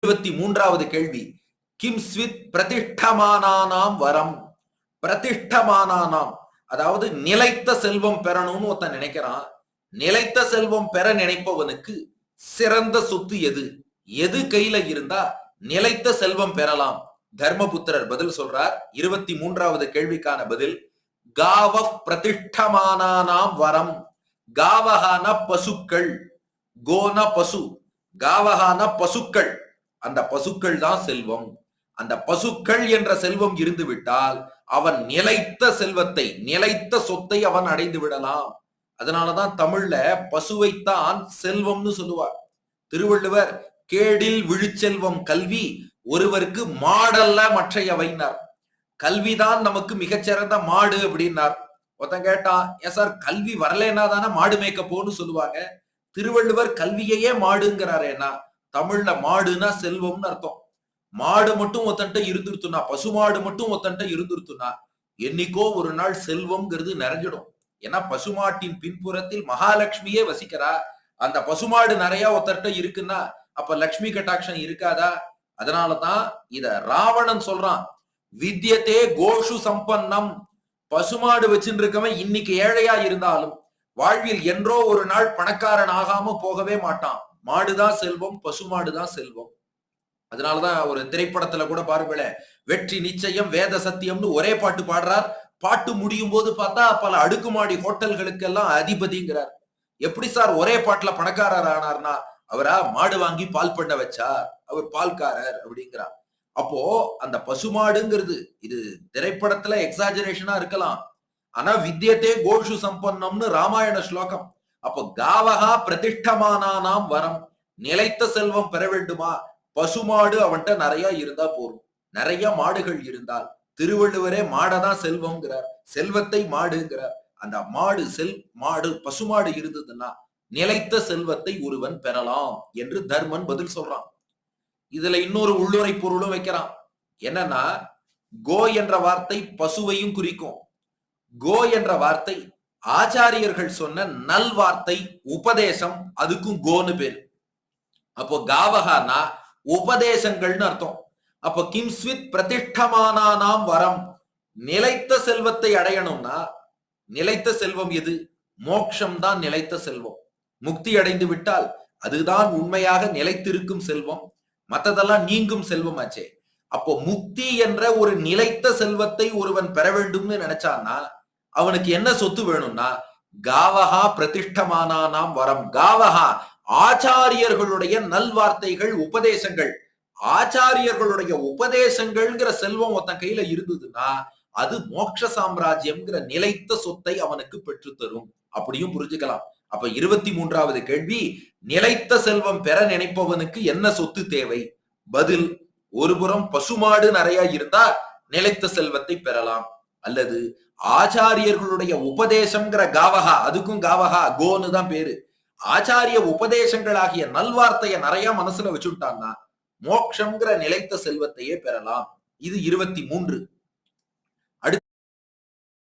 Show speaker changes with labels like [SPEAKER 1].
[SPEAKER 1] 23வது கேள்வி, கிம் ஸ்வித் பிரதிஷ்டமானானாம் வரம். பிரதிஷ்டமானானாம் அதாவது நிலைத்த செல்வம் பெறணும்னு ஒருத்தன் நினைக்கிறான். நிலைத்த செல்வம் பெற நினைப்பவனுக்கு சிறந்த சொத்து எது? எது கையில இருந்தா நிலைத்த செல்வம் பெறலாம்? தர்மபுத்திரர் பதில் சொல்றார். 23வது கேள்விக்கான பதில் காவ பிரதிஷ்டமானானாம் வரம். காவகான பசுக்கள், கோன பசு, காவகான பசுக்கள். அந்த பசுக்கள் தான் செல்வம். அந்த பசுக்கள் என்ற செல்வம் இருந்து விட்டால் அவன் நிலைத்த செல்வத்தை, நிலைத்த சொத்தை அவன் அடைந்து விடலாம். அதனாலதான் தமிழ்ல பசுவைத்தான் செல்வம்னு சொல்லுவார். திருவள்ளுவர் கேடில் விழுச்செல்வம் கல்வி ஒருவருக்கு மாடல்ல மற்றையவைனார். கல்விதான் நமக்கு மிகச்சிறந்த மாடு அப்படின்னார். ஒருத்தன் கேட்டான், ஏன் சார் கல்வி வரலன்னா தானே மாடு மேய்க்க போன்னு சொல்லுவாங்க. திருவள்ளுவர் கல்வியையே மாடுங்கிறாரு. ஏன்னா தமிழ்ல மாடுனா செல்வம்னு அர்த்தம். மாடு மட்டும் ஒத்தன்ட்ட இருந்துருத்துனா, பசுமாடு மட்டும் ஒத்தன்ட்ட இருந்துருத்துனா என்னைக்கோ ஒரு நாள் செல்வம்ங்கிறது நிறைஞ்சிடும். ஏன்னா பசுமாட்டின் பின்புறத்தில் மகாலட்சுமியே வசிக்கிறா. அந்த பசுமாடு நிறைய ஒத்தன்ட்ட இருக்குன்னா அப்ப லட்சுமி கட்டாட்சம் இருக்காதா? அதனாலதான் இத ராவணன் சொல்றான், வித்யதே கோஷு சம்பன்னம். பசுமாடு வச்சுட்டு இருக்கவன் இன்னைக்கு ஏழையா இருந்தாலும் வாழ்வில் என்றோ ஒரு நாள் பணக்காரன் ஆகாம போகவே மாட்டான். மாடுதான் செல்வம், பசுமாடுதான் செல்வம். அதனாலதான் ஒரு திரைப்படத்துல கூட பாருங்களேன், வெற்றி நிச்சயம் வேத சத்தியம்னு ஒரே பாட்டு பாடுறார். பாட்டு முடியும் போது பார்த்தா பல அடுக்குமாடி ஹோட்டல்களுக்கு எல்லாம் அதிபதிங்கிறார். எப்படி சார் ஒரே பாட்டுல பணக்காரர் ஆனார்னா? அவரா மாடு வாங்கி பால் பண்ண வச்சார், அவர் பால்காரர் அப்படிங்கிறார். அப்போ அந்த பசுமாடுங்கிறது இது திரைப்படத்துல எக்ஸாஜரேஷனா இருக்கலாம். ஆனா வித்யத்தே கோஷு சம்பன்னம்னு ராமாயண ஸ்லோகம். அப்போ காவகா பிரதிஷ்டமானானாம் வரம். நிலைத்த செல்வம் பெற வேண்டுமா? பசுமாடு அவன்கிட்ட நிறைய இருந்தா போரும். நிறைய மாடுகள் இருந்தால், திருவள்ளுவரே மாடதான் செல்வம்ங்கிறார், செல்வத்தை மாடுங்கிறார். அந்த மாடு பசுமாடு இருந்ததுன்னா நிலைத்த செல்வத்தை ஒருவன் பெறலாம் என்று தர்மன் பதில் சொல்றான். இதுல இன்னொரு உள்ளுரை பொருளும் வைக்கிறான். என்னன்னா, கோ என்ற வார்த்தை பசுவையும் குறிக்கும். கோ என்ற வார்த்தை ஆச்சாரியர்கள் சொன்ன நல் வார்த்தை, உபதேசம், அதுக்கும் கோன்னு பேரு. அப்போ காவகானா உபதேசங்கள்னு அர்த்தம். அப்போ கிம்ஸ்வித் பிரதிஷ்டமானானாம் வரம். நிலைத்த செல்வத்தை அடையணும்னா, நிலைத்த செல்வம் எது? மோட்சம் தான் நிலைத்த செல்வம். முக்தி அடைந்து விட்டால் அதுதான் உண்மையாக நிலைத்திருக்கும் செல்வம். மற்றதெல்லாம் நீங்கும் செல்வம் ஆச்சே. அப்போ முக்தி என்ற ஒரு நிலைத்த செல்வத்தை ஒருவன் பெற வேண்டும்னு நினைச்சான்னா அவனுக்கு என்ன சொத்து வேணும்னா, காவகா பிரதிஷ்டமானானாம் வரம். காவகா ஆச்சாரியர்களுடைய நல்வார்த்தைகள், உபதேசங்கள். ஆச்சாரியர்களுடைய உபதேசங்கள்ங்கிற செல்வம் ஒருத்தன் கையில இருந்ததுன்னா அது மோட்ச சாம்ராஜ்யம்ங்கிற நிலைத்த சொத்தை அவனுக்கு பெற்று தரும். அப்படியும் புரிஞ்சுக்கலாம். அப்ப 23வது கேள்வி, நிலைத்த செல்வம் பெற நினைப்பவனுக்கு என்ன சொத்து தேவை? பதில், ஒருபுறம் பசுமாடு நிறைய இருந்தா நிலைத்த செல்வத்தை பெறலாம். அல்லது ஆச்சாரியர்களுடைய உபதேசம்ங்கிற காவகா, அதுக்கும் காவகா கோன்னு தான் பேரு. ஆச்சாரிய உபதேசங்களாகிய நல்வார்த்தைய நிறைய மனசுல வச்சுட்டான்னா மோட்சம்ங்கிற நிலைத்த செல்வத்தையே பெறலாம். இது 23.